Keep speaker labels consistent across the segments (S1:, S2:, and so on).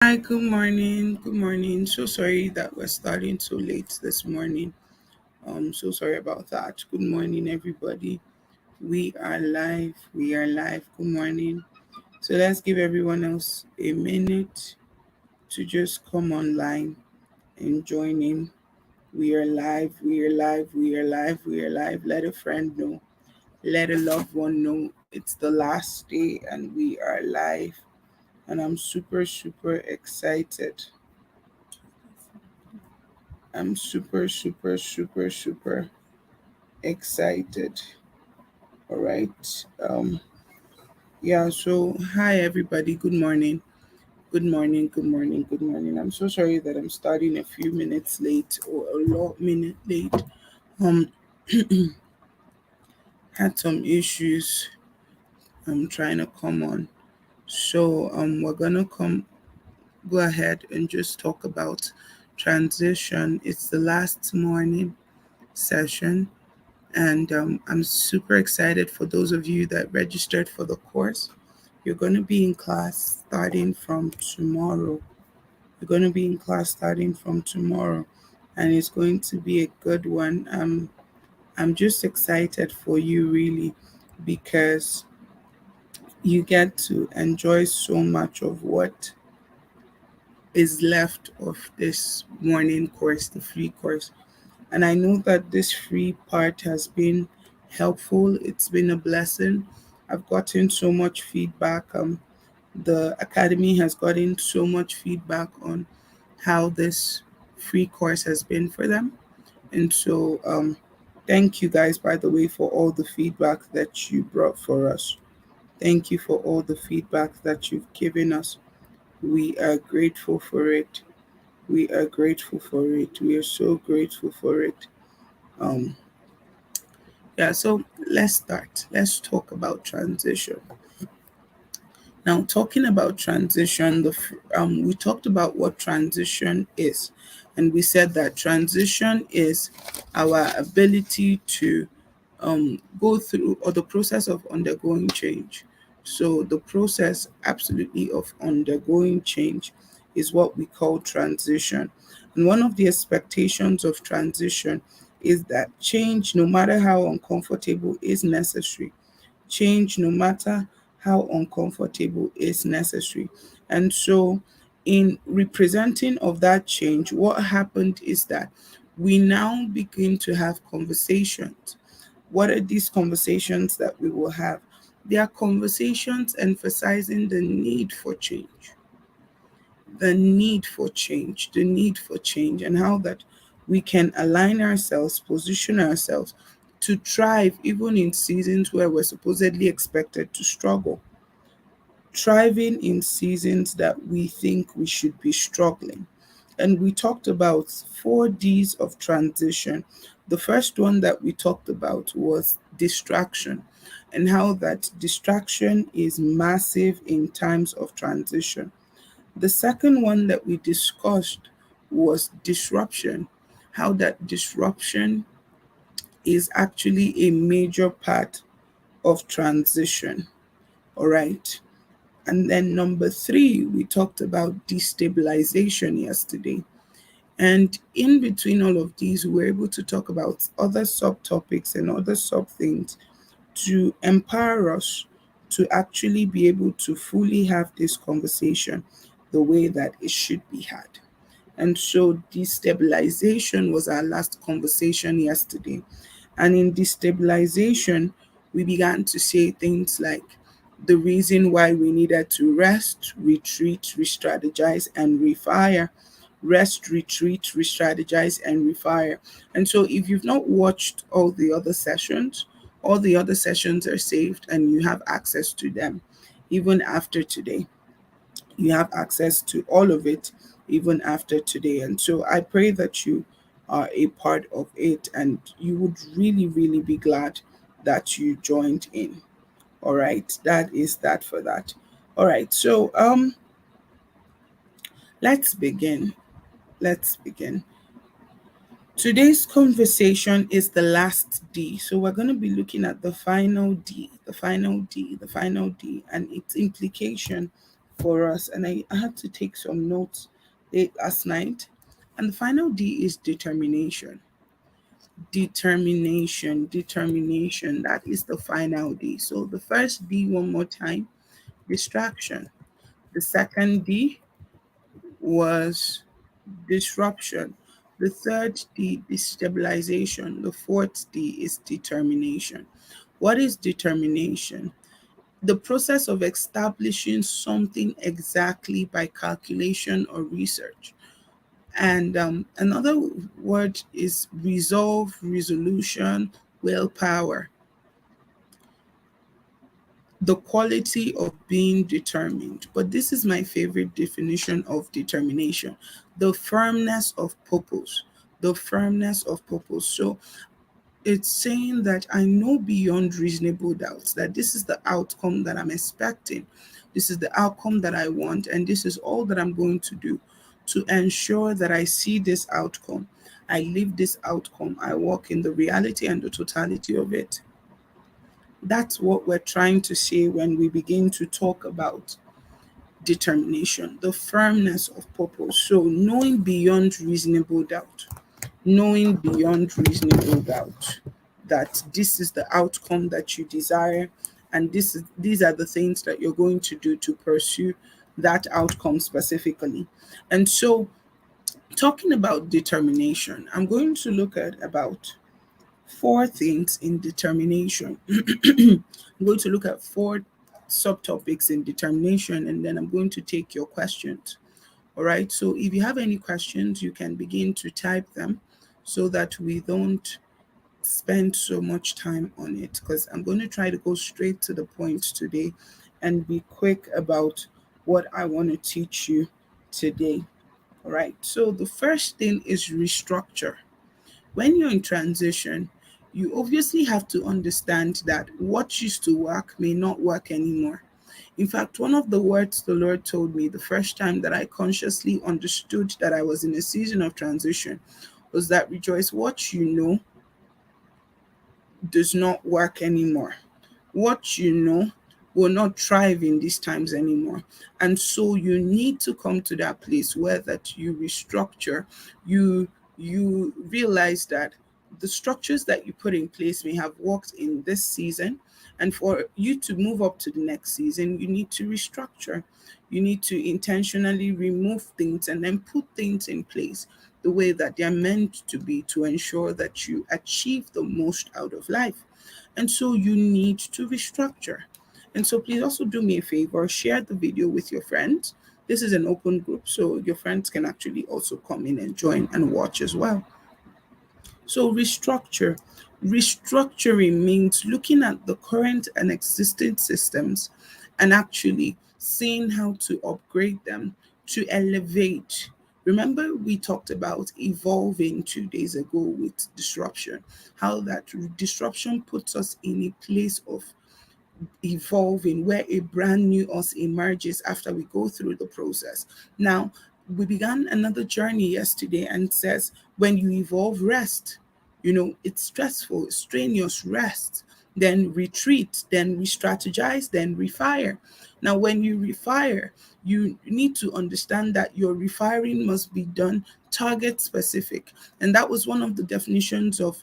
S1: Hi, good morning. Good morning. So sorry that we're starting so late this morning. So sorry about that. Good morning, everybody. We are live. We are live. Good morning. So let's give everyone else a minute to just come online and join in. We are live. We are live. We are live. We are live. Let a friend know. Let a loved one know it's the last day and we are live. And I'm super, super excited. I'm super, super, super, super excited. All right. Yeah, so hi everybody. Good morning. Good morning. Good morning. Good morning. I'm so sorry that I'm starting a few minutes late or a lot minute late. Um had some issues. I'm trying to come on. So we're gonna come go ahead and just talk about transition. It's the last morning session. And I'm super excited for those of you that registered for the course. You're going to be in class starting from tomorrow. You're going to be in class starting from tomorrow, and it's going to be a good one. I'm just excited for you, really, because you get to enjoy so much of what is left of this morning course, the free course. And I know that this free part has been helpful. It's been a blessing. I've gotten so much feedback. The academy has gotten so much feedback on how this free course has been for them. And so, thank you guys, by the way, for all the feedback that you brought for us. Thank you for all the feedback that you've given us. We are grateful for it. We are grateful for it. We are so grateful for it. Um, Yeah, so let's start. Let's talk about transition. Now, talking about transition, we talked about what transition is, and we said that transition is our ability to go through or the process of undergoing change. So, the process absolutely of undergoing change is what we call transition. And one of the expectations of transition is that change, no matter how uncomfortable, is necessary. Change, no matter how uncomfortable, is necessary. And so, in representing of that change, what happened is that we now begin to have conversations. What are these conversations that we will have? They are conversations emphasizing the need for change, the need for change, and how that we can align ourselves, position ourselves to thrive even in seasons where we're supposedly expected to struggle, thriving in seasons that we think we should be struggling. And we talked about 4 Ds of transition. The first one that we talked about was distraction, and how that distraction is massive in times of transition. The second one that we discussed was disruption, how that disruption is actually a major part of transition. All right. And then number three, we talked about destabilization yesterday. And in between all of these, we were able to talk about other subtopics and other sub things to empower us to actually be able to fully have this conversation the way that it should be had. And so destabilization was our last conversation yesterday. And in destabilization, we began to say things like the reason why we needed to rest, retreat, re strategize, and refire. Rest, retreat, re strategize, and refire. And so, if you've not watched all the other sessions are saved and you have access to them even after today. You have access to all of it even after today. And so I pray that you are a part of it and you would really, really be glad that you joined in. All right. That is that for that. All right. So let's begin. Let's begin. Today's conversation is the last D. So we're going to be looking at the final D, the final D, the final D, and its implication for us. And I had to take some notes late last night. And the final D is determination. Determination. That is the final D. So the first D, one more time, distraction. The second D was disruption. The third D, destabilization. The fourth D is determination. What is determination? The process of establishing something exactly by calculation or research. And another word is resolve, resolution, willpower. The quality of being determined. But this is my favorite definition of determination: the firmness of purpose. The firmness of purpose. So it's saying that I know beyond reasonable doubts that this is the outcome that I'm expecting. This is the outcome that I want, and this is all that I'm going to do to ensure that I see this outcome. I live this outcome. I walk in the reality and the totality of it. That's what we're trying to say when we begin to talk about determination, the firmness of purpose. So, knowing beyond reasonable doubt, knowing beyond reasonable doubt that this is the outcome that you desire, and these are the things that you're going to do to pursue that outcome specifically. And so, talking about determination, I'm going to look at about four things in determination. I'm going to look at four subtopics in determination, and then I'm going to take your questions. All right. So if you have any questions, you can begin to type them so that we don't spend so much time on it, because I'm going to try to go straight to the point today and be quick about what I want to teach you today. All right. So the first thing is restructure. When you're in transition, you obviously have to understand that what used to work may not work anymore. In fact, one of the words the Lord told me the first time that I consciously understood that I was in a season of transition was that, Rejoice, what you know does not work anymore. What you know will not thrive in these times anymore. And so you need to come to that place where that you restructure, you realize that the structures that you put in place may have worked in this season, and for you to move up to the next season, you need to restructure. You need to intentionally remove things and then put things in place the way that they're meant to be to ensure that you achieve the most out of life. And so you need to restructure. And so please also do me a favor, share the video with your friends. This is an open group, so your friends can actually also come in and join and watch as well. So restructure. Restructuring means looking at the current and existing systems and actually seeing how to upgrade them to elevate. Remember, we talked about evolving 2 days ago with disruption, how that disruption puts us in a place of evolving where a brand new us emerges after we go through the process. Now, we began another journey yesterday and says, when you evolve, rest. It's stressful, it's strenuous, rest, then retreat, then re-strategize, then refire. Now, when you refire, you need to understand that your refiring must be done target specific. And that was one of the definitions of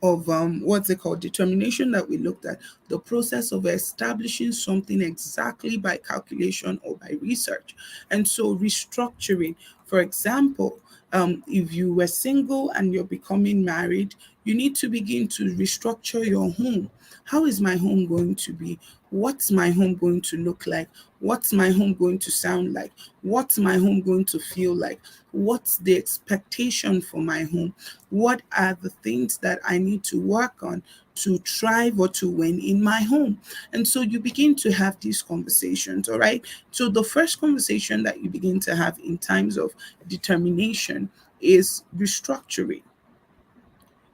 S1: what's it called, determination, that we looked at: the process of establishing something exactly by calculation or by research. And so restructuring, for example, if you were single and you're becoming married, you need to begin to restructure your home. How is my home going to be? What's my home going to look like? What's my home going to sound like? What's my home going to feel like? What's the expectation for my home? What are the things that I need to work on to thrive or to win in my home? And so you begin to have these conversations, all right? So the first conversation that you begin to have in times of determination is restructuring.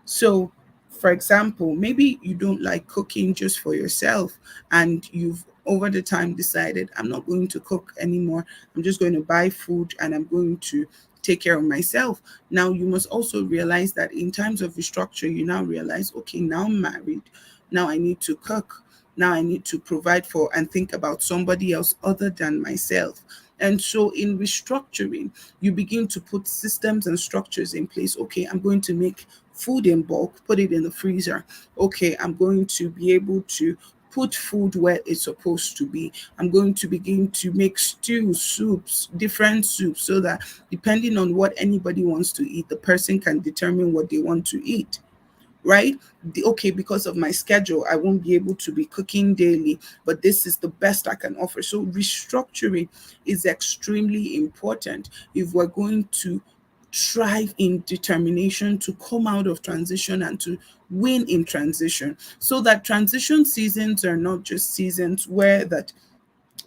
S1: So, for example, maybe you don't like cooking just for yourself, and you've over the time decided, I'm not going to cook anymore. I'm just going to buy food and I'm going to take care of myself. Now, you must also realize that in times of restructure, you now realize, okay, now I'm married. Now I need to cook. Now I need to provide for and think about somebody else other than myself. And so in restructuring, you begin to put systems and structures in place. Okay, I'm going to make food in bulk, put it in the freezer. Okay, I'm going to be able to put food where it's supposed to be. I'm going to begin to make stews, soups, different soups, so that depending on what anybody wants to eat, the person can determine what they want to eat, right? Okay, because of my schedule, I won't be able to be cooking daily, but this is the best I can offer. So restructuring is extremely important if we're going to thrive in determination to come out of transition and to win in transition, so that transition seasons are not just seasons where that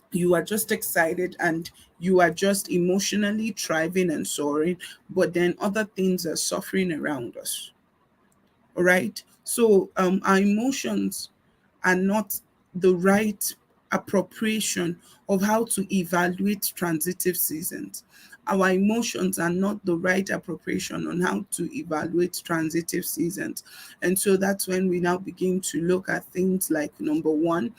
S1: you are just excited and you are just emotionally thriving and soaring, but then other things are suffering around us. All right. So our emotions are not the right appropriation of how to evaluate transitive seasons. Our emotions are not the right appropriation on how to evaluate transitive seasons. And so that's when we now begin to look at things like number one,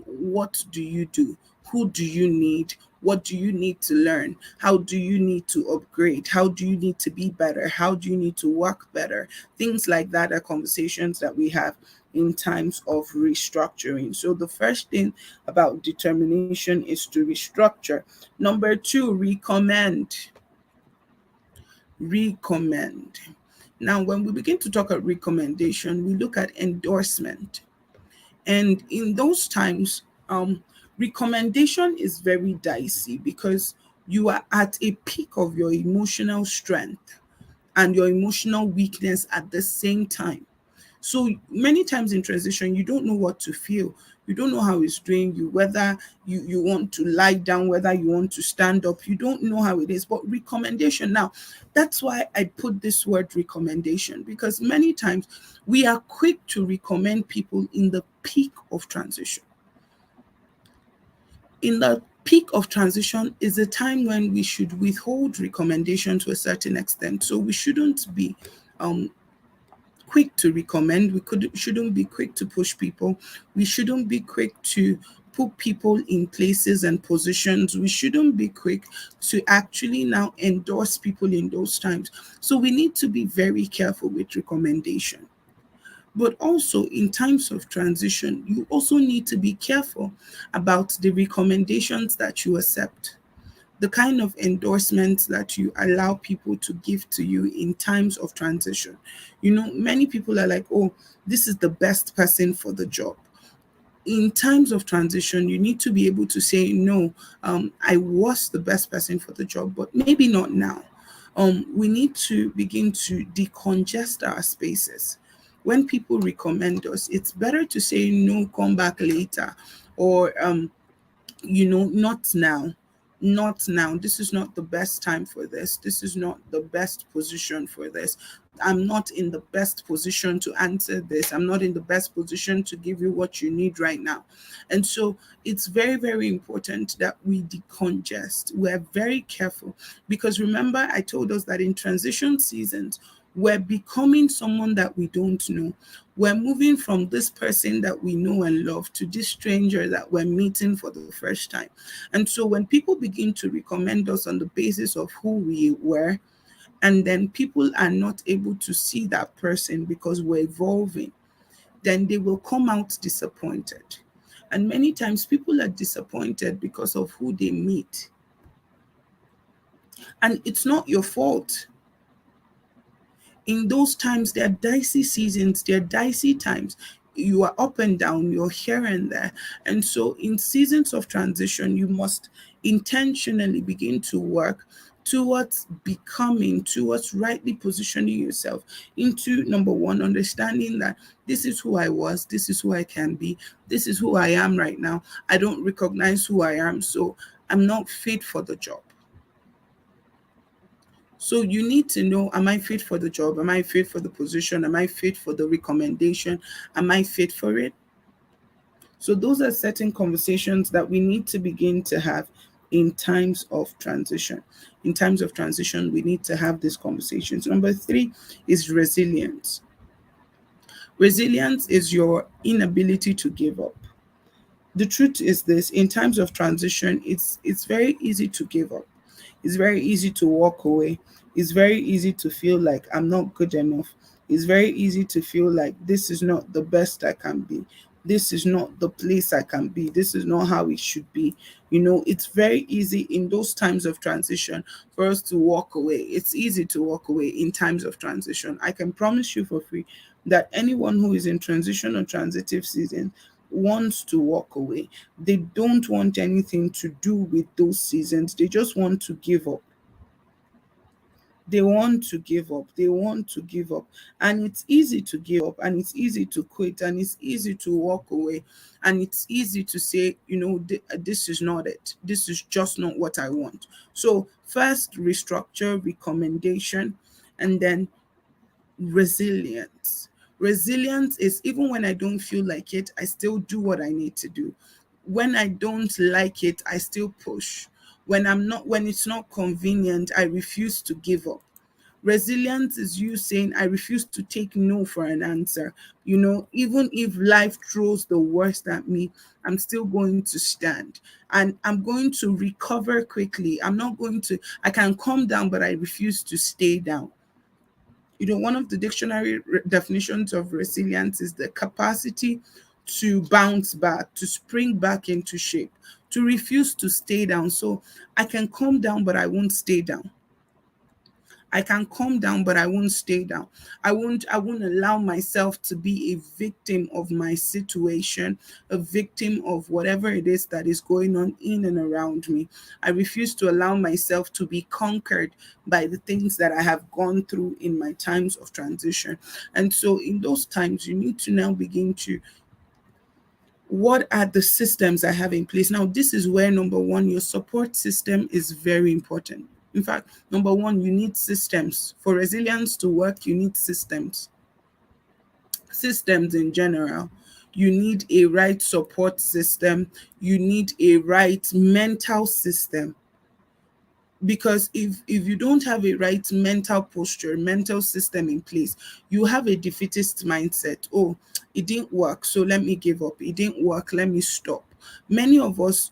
S1: what do you do? Who do you need? What do you need to learn? How do you need to upgrade? How do you need to be better? How do you need to work better? Things like that are conversations that we have in times of restructuring. So the first thing about determination is to restructure. Number two, recommend. Recommend. Now, when we begin to talk about recommendation, we look at endorsement. And in those times, recommendation is very dicey because you are at a peak of your emotional strength and your emotional weakness at the same time. So many times in transition, you don't know what to feel. You don't know how it's doing you, whether you want to lie down, whether you want to stand up. You don't know how it is. But recommendation, now, that's why I put this word recommendation, because many times we are quick to recommend people in the peak of transition. In the peak of transition is a time when we should withhold recommendation to a certain extent. So we shouldn't be quick to recommend. Shouldn't be quick to push people. We shouldn't be quick to put people in places and positions. We shouldn't be quick to actually now endorse people in those times. So we need to be very careful with recommendation. But also in times of transition, you also need to be careful about the recommendations that you accept, the kind of endorsements that you allow people to give to you in times of transition. You know, many people are like, oh, this is the best person for the job. In times of transition, you need to be able to say, no, I was the best person for the job, but maybe not now. We need to begin to decongest our spaces. When people recommend us, it's better to say, no, come back later, or not now, not now. This is not the best time for this. This is not the best position for this. I'm not in the best position to answer this. I'm not in the best position to give you what you need right now. And so it's very, very important that we decongest. We're very careful, because remember, I told us that in transition seasons, we're becoming someone that we don't know. We're moving from this person that we know and love to this stranger that we're meeting for the first time. And so when people begin to recommend us on the basis of who we were, and then people are not able to see that person because we're evolving, then they will come out disappointed. And many times people are disappointed because of who they meet. And it's not your fault. In those times, they're dicey seasons, they're dicey times. You are up and down, you're here and there. And so, in seasons of transition, you must intentionally begin to work towards becoming, towards rightly positioning yourself into number one, understanding that this is who I was, this is who I can be, this is who I am right now. I don't recognize who I am, so I'm not fit for the job. So you need to know, am I fit for the job? Am I fit for the position? Am I fit for the recommendation? Am I fit for it? So those are certain conversations that we need to begin to have in times of transition. In times of transition, we need to have these conversations. Number three is resilience. Resilience is your inability to give up. The truth is this: in times of transition, it's very easy to give up. It's very easy to walk away. It's very easy to feel like I'm not good enough. It's very easy to feel like this is not the best I can be. This is not the place I can be. This is not how it should be. It's very easy in those times of transition for us to walk away. It's easy to walk away in times of transition. I can promise you for free that anyone who is in transition or transitive season wants to walk away. They don't want anything to do with those seasons. They just want to give up. They want to give up. They want to give up. And it's easy to give up, and it's easy to quit, and it's easy to walk away, and it's easy to say, this is not it. This is just not what I want. So, first, restructure, recommendation, and then resilience. Resilience is even when I don't feel like it, I still do what I need to do. When I don't like it, I still push. When it's not convenient, I refuse to give up. Resilience is you saying, I refuse to take no for an answer. Even if life throws the worst at me, I'm still going to stand, and I'm going to recover quickly. I can calm down, but I refuse to stay down. One of the dictionary definitions of resilience is the capacity to bounce back, to spring back into shape, to refuse to stay down. So I can calm down, but I won't stay down. I can calm down, but I won't stay down. I won't allow myself to be a victim of my situation, a victim of whatever it is that is going on in and around me. I refuse to allow myself to be conquered by the things that I have gone through in my times of transition. And so in those times, you need to now begin to, what are the systems I have in place? Now, this is where number one, your support system is very important. In fact, number one, you need systems. For resilience to work, you need systems. Systems in general. You need a right support system. You need a right mental system. Because if you don't have a right mental posture, mental system in place, you have a defeatist mindset. Oh, it didn't work, so let me give up. It didn't work, let me stop. Many of us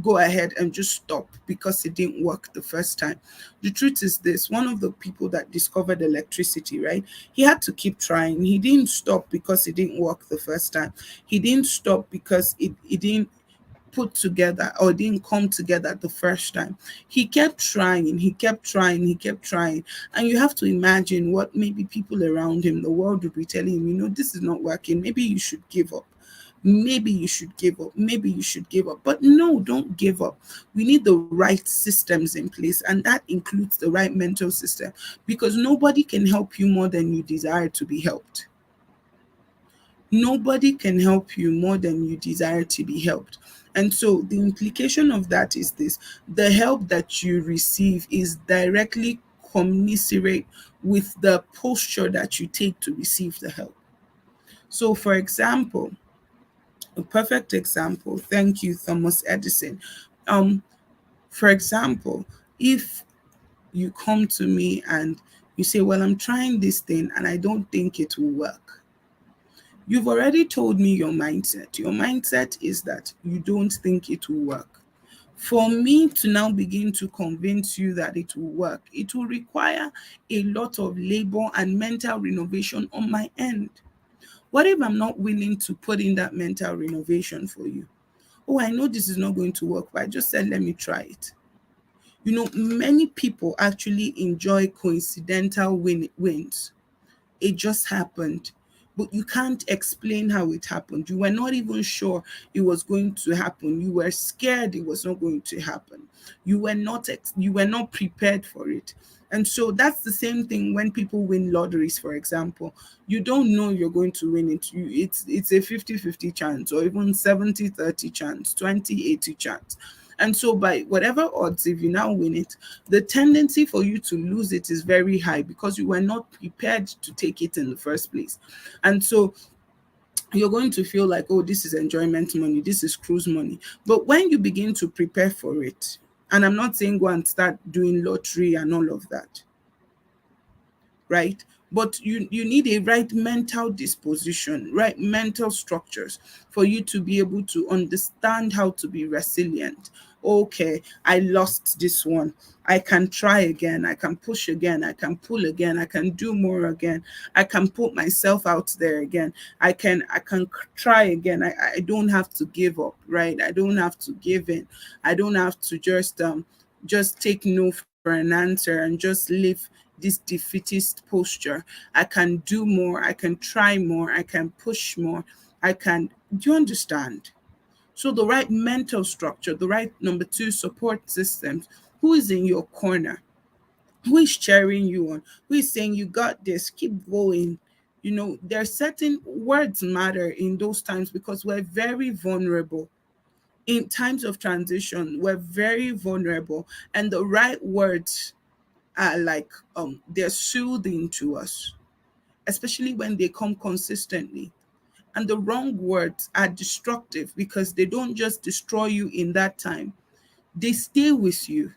S1: go ahead and just stop because it didn't work the first time. The truth is this: one of the people that discovered electricity, right? He had to keep trying. He didn't stop because it didn't work the first time. He didn't stop because it didn't put together or didn't come together the first time. He kept trying, he kept trying, he kept trying. And you have to imagine what maybe people around him, the world would be telling him, this is not working. Maybe you should give up. Maybe you should give up. Maybe you should give up. But no, don't give up. We need the right systems in place, and that includes the right mental system, because nobody can help you more than you desire to be helped. Nobody can help you more than you desire to be helped. And so the implication of that is this: the help that you receive is directly commensurate with the posture that you take to receive the help. So, for example, a perfect example, thank you, Thomas Edison. Um, for example, if you come to me and you say, well, I'm trying this thing and I don't think it will work. You've already told me your mindset. Your mindset is that you don't think it will work. For me to now begin to convince you that it will work, it will require a lot of labor and mental renovation on my end. What if I'm not willing to put in that mental renovation for you? Oh, I know this is not going to work, but I just said, let me try it. Many people actually enjoy coincidental wins. It just happened, but you can't explain how it happened. You were not even sure it was going to happen. You were scared it was not going to happen. You were not prepared for it. And so that's the same thing when people win lotteries, for example. You don't know you're going to win it. It's a 50-50 chance, or even 70-30 chance, 20-80 chance. And so, by whatever odds, if you now win it, the tendency for you to lose it is very high because you were not prepared to take it in the first place. And so, you're going to feel like, oh, this is enjoyment money, this is cruise money. But when you begin to prepare for it, and I'm not saying go and start doing lottery and all of that, right? But you need a right mental disposition, right mental structures for you to be able to understand how to be resilient. Okay, I lost this one. I can try again. I can push again. I can pull again. I can do more again. I can put myself out there again. I can try again. I don't have to give up, right? I don't have to give in. I don't have to just take no for an answer and just live this defeatist posture. I can do more. I can try more. I can push more. I can. Do you understand? So the right mental structure, the right number two support systems. Who is in your corner? Who is cheering you on? Who is saying you got this? Keep going. There are certain words matter in those times because we're very vulnerable. In times of transition, we're very vulnerable, and the right words are like they're soothing to us, especially when they come consistently. And the wrong words are destructive because they don't just destroy you in that time, they stay with you.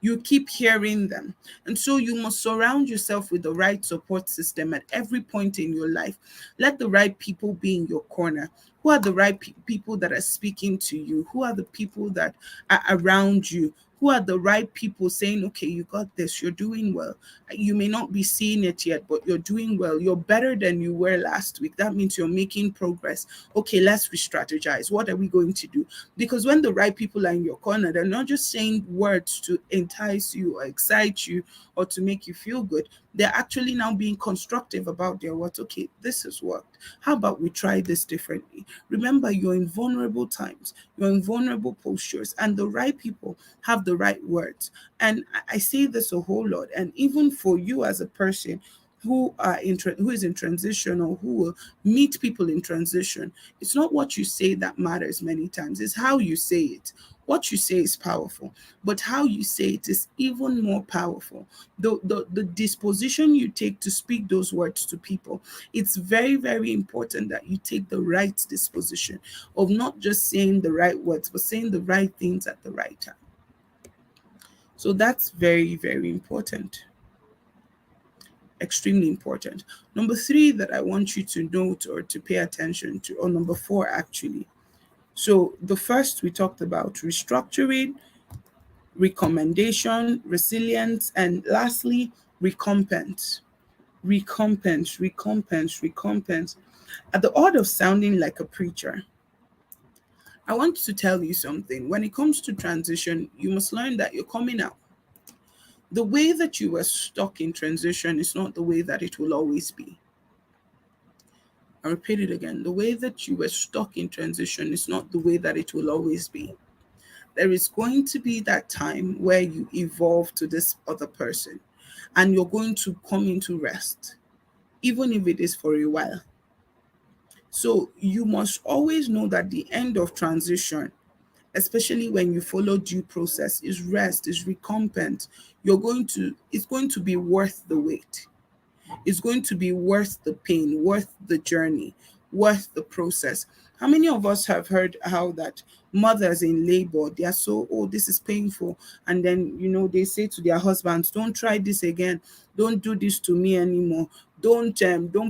S1: You keep hearing them. And so you must surround yourself with the right support system at every point in your life. Let the right people be in your corner. Who are the right people that are speaking to you? Who are the people that are around you? Who are the right people saying, okay, you got this, you're doing well. You may not be seeing it yet, but you're doing well. You're better than you were last week. That means you're making progress. Okay, let's re strategize. What are we going to do? Because when the right people are in your corner, they're not just saying words to entice you or excite you or to make you feel good. They're actually now being constructive about their words. Okay, this has worked. How about we try this differently? Remember, you're in vulnerable times, you're in vulnerable postures, and the right people have the right words. And I say this a whole lot. And even for you as a person who is in transition or who will meet people in transition, it's not what you say that matters many times, it's how you say it. What you say is powerful, but how you say it is even more powerful. The disposition you take to speak those words to people, it's very, very important that you take the right disposition of not just saying the right words, but saying the right things at the right time. So that's very, very important, extremely important. Number three that I want you to note or to pay attention to, or number four actually. So the first we talked about restructuring, recommendation, resilience, and lastly, recompense. Recompense, recompense, recompense. At the order of sounding like a preacher, I want to tell you something. When it comes to transition, you must learn that you're coming out. The way that you were stuck in transition is not the way that it will always be. I repeat it again. The way that you were stuck in transition is not the way that it will always be. There is going to be that time where you evolve to this other person and you're going to come into rest, even if it is for a while. So you must always know that the end of transition, especially when you follow due process, is rest, is recompense. It's going to be worth the wait. It's going to be worth the pain, worth the journey, worth the process. How many of us have heard how that mothers in labor, they are so, oh, this is painful. And then, they say to their husbands, don't try this again. Don't do this to me anymore. Don't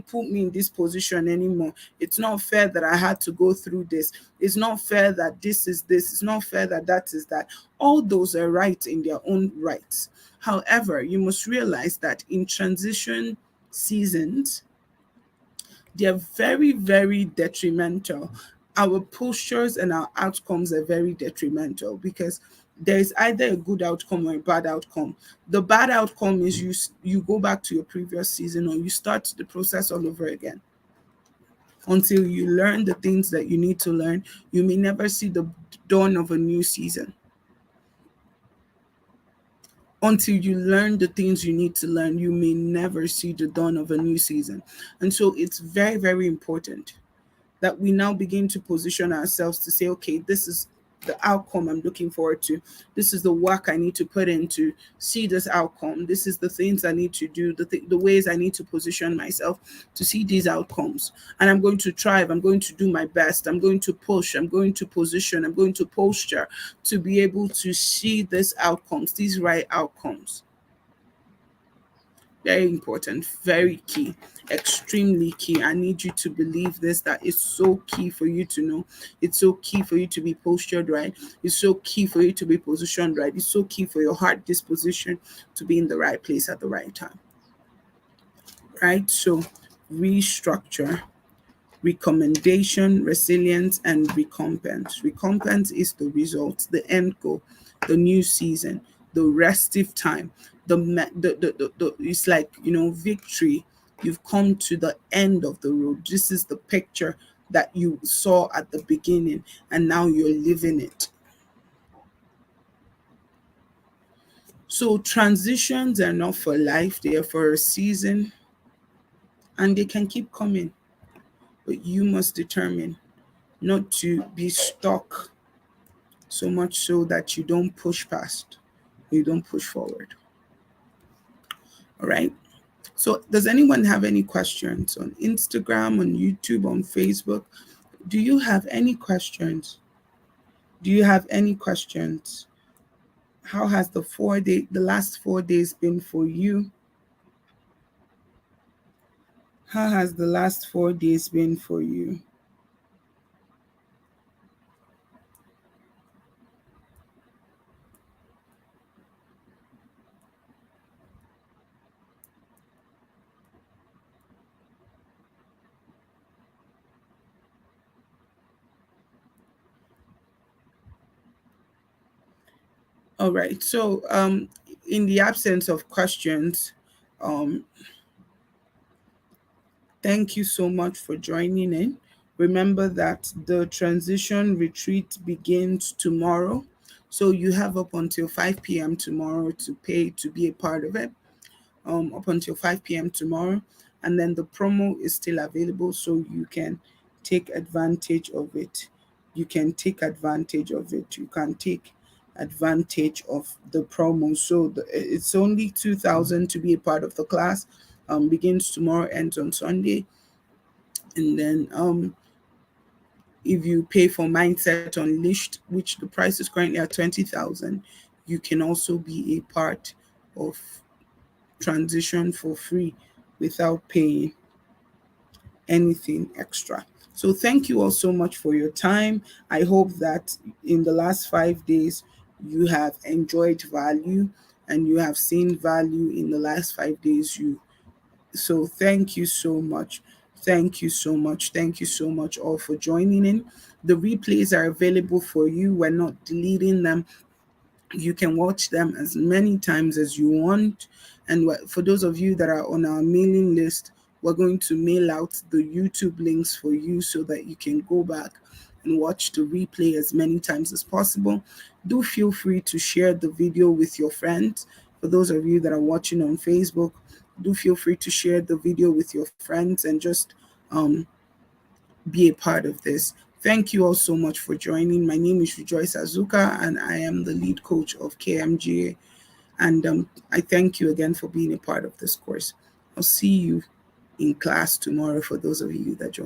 S1: put me in this position anymore. It's not fair that I had to go through this. It's not fair that this is this. It's not fair that that is that. All those are right in their own rights. However, you must realize that in transition seasons, they're very, very detrimental. Our postures and our outcomes are very detrimental because there's either a good outcome or a bad outcome. The bad outcome is you go back to your previous season or you start the process all over again. Until you learn the things that you need to learn, you may never see the dawn of a new season. Until you learn the things you need to learn, you may never see the dawn of a new season. And so it's very, very important that we now begin to position ourselves to say, okay, this is the outcome I'm looking forward to. This is the work I need to put in to see this outcome. This is the things I need to do, the ways I need to position myself to see these outcomes. And I'm going to thrive. I'm going to do my best. I'm going to push. I'm going to position. I'm going to posture to be able to see these outcomes, these right outcomes. Very important, very key, extremely key. I need you to believe this, that it's so key for you to know. It's so key for you to be postured right. It's so key for you to be positioned right. It's so key for your heart disposition to be in the right place at the right time. Right? So, restructure, recommendation, resilience, and recompense. Recompense is the result, the end goal, the new season, the restive time, it's like, victory. You've come to the end of the road. This is the picture that you saw at the beginning, and now you're living it. So transitions are not for life, they are for a season, and they can keep coming. But you must determine not to be stuck so much so that you don't push past, you don't push forward. All right. So, does anyone have any questions on Instagram, on YouTube, on Facebook? Do you have any questions? Do you have any questions? How has the last 4 days been for you? How has the last 4 days been for you? All right. So, in the absence of questions, um, thank you so much for joining in. Remember that the transition retreat begins tomorrow. So you have up until 5 p.m. tomorrow to pay to be a part of it, up until 5 p.m. tomorrow. And then the promo is still available, so you can take advantage of it. You can take advantage of it. You can take advantage of the promo. So it's only 2,000 to be a part of the class. Begins tomorrow, ends on Sunday. And then if you pay for Mindset Unleashed, which the price is currently at 20,000, you can also be a part of transition for free without paying anything extra. So thank you all so much for your time. I hope that in the last 5 days you have enjoyed value and you have seen value in the last 5 days. So thank you so much. Thank you so much. Thank you so much all for joining in. The replays are available for you. We're not deleting them. You can watch them as many times as you want. And for those of you that are on our mailing list, we're going to mail out the YouTube links for you so that you can go back and watch the replay as many times as possible. Do feel free to share the video with your friends. For those of you that are watching on Facebook, do feel free to share the video with your friends and just be a part of this. Thank you all so much for joining. My name is Rejoice Azuka, and I am the lead coach of KMGA. And I thank you again for being a part of this course. I'll see you in class tomorrow for those of you that join.